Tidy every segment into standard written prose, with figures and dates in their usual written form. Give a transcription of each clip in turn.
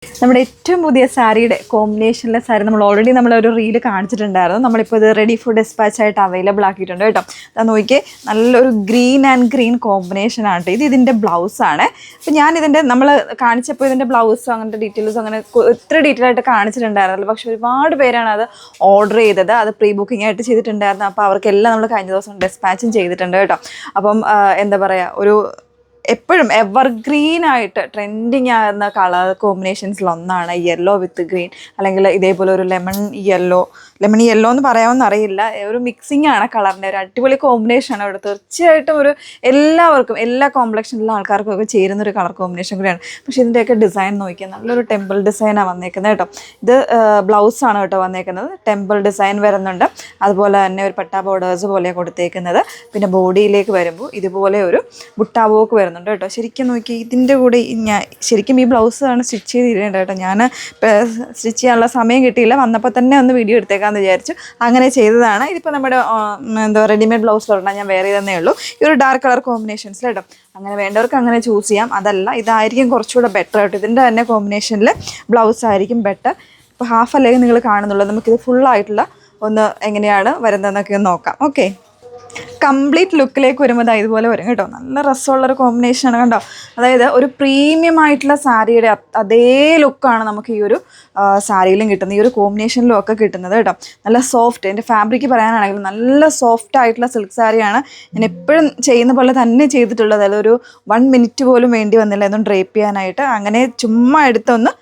നമ്മുടെ ഏറ്റവും പുതിയ സാരിയുടെ കോമ്പിനേഷനിലെ സാരി നമ്മൾ ഓൾറെഡി നമ്മളൊരു റീല് കാണിച്ചിട്ടുണ്ടായിരുന്നു. നമ്മളിപ്പോൾ ഇത് റെഡി ഫോർ ഡിസ്പാച്ച് ആയിട്ട് അവൈലബിൾ ആക്കിയിട്ടുണ്ട് കേട്ടോ. അത് നോക്കിയേ, നല്ലൊരു ഗ്രീൻ ആൻഡ് ഗ്രീൻ കോമ്പിനേഷനാണ് കേട്ടോ. ഇതിൻ്റെ ബ്ലൗസാണ്. അപ്പോൾ ഞാനിതിൻ്റെ നമ്മൾ കാണിച്ചപ്പോൾ ഇതിൻ്റെ ബ്ലൗസും അങ്ങനത്തെ ഡീറ്റെയിൽസും അങ്ങനെ ഇത്ര ഡീറ്റെയിൽ ആയിട്ട് കാണിച്ചിട്ടുണ്ടായിരുന്നല്ലോ. പക്ഷേ ഒരുപാട് പേരാണ് അത് ഓർഡർ ചെയ്തത്. അത് പ്രീ ബുക്കിംഗ് ആയിട്ട് ചെയ്തിട്ടുണ്ടായിരുന്നു. അപ്പോൾ അവർക്കെല്ലാം നമ്മൾ കഴിഞ്ഞ ദിവസം ഡിസ്പാച്ചും ചെയ്തിട്ടുണ്ട് കേട്ടോ. അപ്പം എന്താ പറയുക, ഒരു എപ്പോഴും എവർഗ്രീൻ ആയിട്ട് ട്രെൻഡിങ് ആകുന്ന കളർ കോമ്പിനേഷൻസിലൊന്നാണ് യെല്ലോ വിത്ത് ഗ്രീൻ, അല്ലെങ്കിൽ ഇതേപോലെ ഒരു ലെമൺ യെല്ലോ എന്ന് പറയാമെന്ന് അറിയില്ല. ഒരു മിക്സിംഗ് ആണ് കളറിൻ്റെ, ഒരു അടിപൊളി കോമ്പിനേഷനാണ് അവിടെ. തീർച്ചയായിട്ടും ഒരു എല്ലാവർക്കും, എല്ലാ കോംപ്ലക്ഷനിലുള്ള ആൾക്കാർക്കും ഒക്കെ ചേരുന്നൊരു കളർ കോമ്പിനേഷൻ കൂടിയാണ്. പക്ഷേ ഇതിൻ്റെയൊക്കെ ഡിസൈൻ നോക്കിയാൽ നല്ലൊരു ടെമ്പിൾ ഡിസൈനാണ് വന്നേക്കുന്നത് കേട്ടോ. ഇത് ബ്ലൗസാണ് കേട്ടോ വന്നേക്കുന്നത്. ടെമ്പിൾ ഡിസൈൻ വരുന്നുണ്ട്. അതുപോലെ തന്നെ ഒരു പട്ടാ ബോർഡേഴ്സ് പോലെയാണ് കൊടുത്തേക്കുന്നത്. പിന്നെ ബോഡിയിലേക്ക് വരുമ്പോൾ ഇതുപോലെ ഒരു ബുട്ടാ വർക്ക് വരുന്നുണ്ട് കേട്ടോ. ശരിക്കും നോക്കി ഇതിൻ്റെ കൂടെ ഞാൻ ശരിക്കും ഈ ബ്ലൗസാണ് സ്റ്റിച്ച് ചെയ്തിട്ടുണ്ട് കേട്ടോ. ഞാൻ സ്റ്റിച്ച് ചെയ്യാനുള്ള സമയം കിട്ടിയില്ല, വന്നപ്പോൾ തന്നെ ഒന്ന് വീഡിയോ എടുത്തേക്കാമെന്ന് വിചാരിച്ചു, അങ്ങനെ ചെയ്തതാണ്. ഇതിപ്പോൾ നമ്മുടെ എന്താ റെഡിമെയ്ഡ് ബ്ലൗസിലൊരെണ്ണം ഞാൻ വേറെ തന്നേ ഉള്ളൂ, ഈ ഒരു ഡാർക്ക് കളർ കോമ്പിനേഷൻസിൽ കേട്ടോ. അങ്ങനെ വേണ്ടവർക്ക് അങ്ങനെ ചൂസ് ചെയ്യാം. അതല്ല, ഇതായിരിക്കും കുറച്ചുകൂടെ ബെറ്റർ കേട്ടോ. ഇതിൻ്റെ തന്നെ കോമ്പിനേഷനിൽ ബ്ലൗസ് ആയിരിക്കും ബെറ്റർ. ഇപ്പോൾ ഹാഫ് അല്ലെങ്കിൽ നിങ്ങൾ കാണുന്നുള്ളൂ. നമുക്കിത് ഫുള്ളായിട്ടുള്ള ഒന്ന് എങ്ങനെയാണ് വരുന്നതെന്നൊക്കെ നോക്കാം. ഓക്കെ, കംപ്ലീറ്റ് ലുക്കിലേക്ക് വരുമ്പോൾ ഇതുപോലെ വരും കേട്ടോ. നല്ല രസമുള്ളൊരു കോമ്പിനേഷനാണ് കണ്ടോ. അതായത് ഒരു പ്രീമിയം ആയിട്ടുള്ള സാരിയുടെ അതേ ലുക്കാണ് നമുക്ക് ഈ ഒരു സാരിയിലും കിട്ടുന്നത്, ഈ ഒരു കോമ്പിനേഷനിലും ഒക്കെ കിട്ടുന്നത് കേട്ടോ. നല്ല സോഫ്റ്റ്, എൻ്റെ ഫാബ്രിക്ക് പറയാനാണെങ്കിൽ നല്ല സോഫ്റ്റ് ആയിട്ടുള്ള സിൽക്ക് സാരിയാണ്. ഞാൻ എപ്പോഴും ചെയ്യുന്ന പോലെ തന്നെ ചെയ്തിട്ടുള്ളത്. അതൊരു 1 മിനിറ്റ് പോലും വേണ്ടി വന്നില്ല ഇതൊന്നും ഡ്രേപ്പ് ചെയ്യാനായിട്ട്. അങ്ങനെ ചുമ്മാ എടുത്തൊന്ന്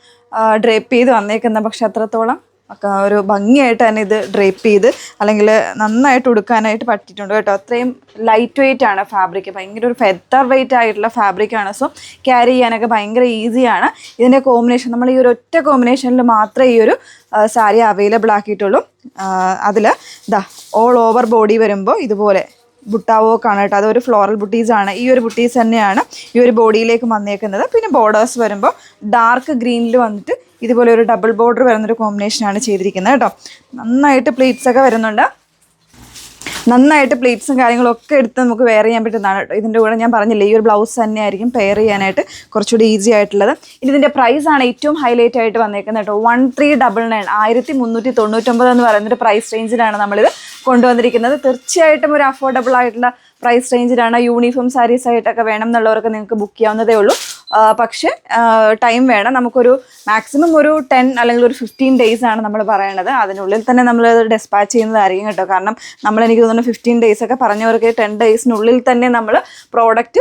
ഡ്രേപ്പ് ചെയ്ത് വന്നേക്കുന്ന, പക്ഷെ അത്രത്തോളം ഒക്കെ ഒരു ഭംഗിയായിട്ട് തന്നെ ഇത് ഡ്രേപ്പ് ചെയ്ത് അല്ലെങ്കിൽ നന്നായിട്ട് ഉടുക്കാനായിട്ട് പറ്റിയിട്ടുണ്ട് കേട്ടോ. അത്രയും ലൈറ്റ് വെയിറ്റ് ആണ് ഫാബ്രിക്, ഭയങ്കര ഒരു ഫെദർ വെയിറ്റ് ആയിട്ടുള്ള ഫാബ്രിക്കാണ്. സോ ക്യാരി ചെയ്യാനൊക്കെ ഭയങ്കര ഈസിയാണ്. ഇതിൻ്റെ കോമ്പിനേഷൻ നമ്മൾ ഈ ഒരു ഒറ്റ കോമ്പിനേഷനിൽ മാത്രമേ ഈ ഒരു സാരി അവൈലബിൾ ആക്കിയിട്ടുള്ളൂ. അതിൽ ഓൾ ഓവർ ബോഡി വരുമ്പോൾ ഇതുപോലെ ബുട്ടാ വർക്കാണ് കേട്ടോ. അതൊരു ഫ്ലോറൽ ബുട്ടീസാണ്. ഈ ഒരു ബുട്ടീസ് തന്നെയാണ് ഈ ഒരു ബോഡിയിലേക്ക് വന്നേക്കുന്നത്. പിന്നെ ബോർഡേഴ്സ് വരുമ്പോൾ ഡാർക്ക് ഗ്രീനിൽ വന്നിട്ട് ഇതുപോലെ ഒരു ഡബിൾ ബോർഡർ വരുന്നൊരു കോമ്പിനേഷനാണ് ചെയ്തിരിക്കുന്നത് കേട്ടോ. നന്നായിട്ട് പ്ലീറ്റ്സൊക്കെ വരുന്നുണ്ട്. നന്നായിട്ട് പ്ലീറ്റ്സും കാര്യങ്ങളൊക്കെ എടുത്ത് നമുക്ക് വെയർ ചെയ്യാൻ പറ്റുന്നതാണ് കേട്ടോ. ഇതിൻ്റെ കൂടെ ഞാൻ പറഞ്ഞില്ലേ, ഈ ഒരു ബ്ലൗസ് തന്നെയായിരിക്കും പെയർ ചെയ്യാനായിട്ട് കുറച്ചുകൂടി ഈസി ആയിട്ടുള്ളത്. ഇതിൻ്റെ പ്രൈസാണ് ഏറ്റവും ഹൈലൈറ്റ് ആയിട്ട് വന്നേക്കുന്നത് കേട്ടോ. 1399, 1399 എന്ന് പറയുന്നൊരു പ്രൈസ് റേഞ്ചിലാണ് നമ്മളിത് കൊണ്ടുവന്നിരിക്കുന്നത്. തീർച്ചയായിട്ടും ഒരു അഫോർഡബിൾ ആയിട്ടുള്ള പ്രൈസ് റേഞ്ചിലാണ്. യൂണിഫോം സാരീസ് ആയിട്ടൊക്കെ വേണം എന്നുള്ളവർക്ക് നിങ്ങൾക്ക് ബുക്ക് ചെയ്യാവുന്നതേ ഉള്ളൂ. പക്ഷേ ടൈം വേണം. നമുക്കൊരു മാക്സിമം ഒരു 10 അല്ലെങ്കിൽ ഒരു 15 days ആണ് നമ്മൾ പറയണത്. അതിനുള്ളിൽ തന്നെ നമ്മൾ ഡിസ്പാച്ച് ചെയ്യുന്നതായിരിക്കും കേട്ടോ. കാരണം എനിക്ക് തോന്നുന്നു 15 days ഒക്കെ പറഞ്ഞവർക്ക് 10 daysനുള്ളിൽ തന്നെ നമ്മൾ പ്രോഡക്റ്റ്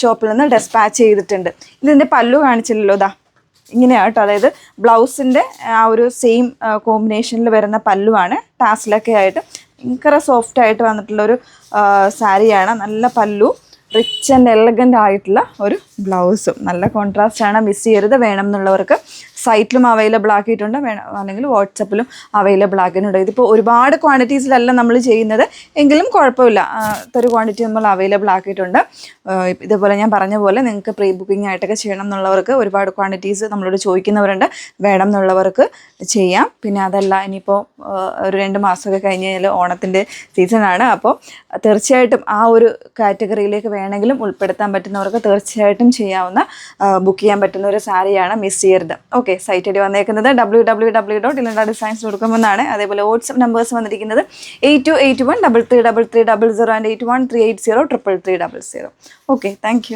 ഷോപ്പിൽ നിന്ന് ഡിസ്പാച്ച് ചെയ്തിട്ടുണ്ട്. ഇതിൻ്റെ പല്ലു കാണിച്ചില്ലല്ലോ, ഇങ്ങനെയാണ് കേട്ടോ. അതായത് ബ്ലൗസിൻ്റെ ആ ഒരു സെയിം കോമ്പിനേഷനിൽ വരുന്ന പല്ലുവാണ്. ടാസിലൊക്കെ ആയിട്ട് ഭയങ്കര സോഫ്റ്റ് ആയിട്ട് വന്നിട്ടുള്ളൊരു സാരിയാണ്. നല്ല പല്ലു, റിച്ച് ആൻഡ് എലഗൻ്റ് ആയിട്ടുള്ള ഒരു ബ്ലൗസും. നല്ല കോൺട്രാസ്റ്റാണ്, മിസ് ചെയ്യരുത്. വേണം എന്നുള്ളവർക്ക് സൈറ്റിലും അവൈലബിൾ ആക്കിയിട്ടുണ്ട്, അല്ലെങ്കിൽ വാട്സപ്പിലും അവൈലബിൾ ആക്കിയിട്ടുണ്ട്. ഇതിപ്പോൾ ഒരുപാട് ക്വാണ്ടിറ്റീസിലല്ല നമ്മൾ ചെയ്യുന്നത്, എങ്കിലും കുഴപ്പമില്ല, ഒരു ക്വാണ്ടിറ്റി നമ്മൾ അവൈലബിൾ ആക്കിയിട്ടുണ്ട്. ഇതുപോലെ ഞാൻ പറഞ്ഞ പോലെ നിങ്ങൾക്ക് പ്രീ ബുക്കിംഗ് ആയിട്ടൊക്കെ ചെയ്യണം എന്നുള്ളവർക്ക് ഒരുപാട് ക്വാണ്ടിറ്റീസ് നമ്മളോട് ചോദിക്കുന്നവരുണ്ട്. വേണം എന്നുള്ളവർക്ക് ചെയ്യാം. പിന്നെ അതല്ല, ഇനിയിപ്പോൾ ഒരു 2 മാസമൊക്കെ കഴിഞ്ഞ് കഴിഞ്ഞാൽ ഓണത്തിൻ്റെ സീസണാണ്. അപ്പോൾ തീർച്ചയായിട്ടും ആ ഒരു കാറ്റഗറിയിലേക്ക് വേണമെങ്കിലും ഉൾപ്പെടുത്താൻ പറ്റുന്നവർക്ക് തീർച്ചയായിട്ടും ചെയ്യാവുന്ന, ബുക്ക് ചെയ്യാൻ പറ്റുന്ന ഒരു സാരിയാണ്. മിസ് ചെയ്യരുത്. ഓക്കെ, സൈറ്റ് ഐ ഡി വന്നേക്കുന്നത് www.ilindadesigns.com എന്നാണ്. അതേപോലെ വാട്സ്ആപ്പ് നമ്പേഴ്സ് വന്നിരിക്കുന്നത് 8281 333300 and 8138033300. Okay, thank you.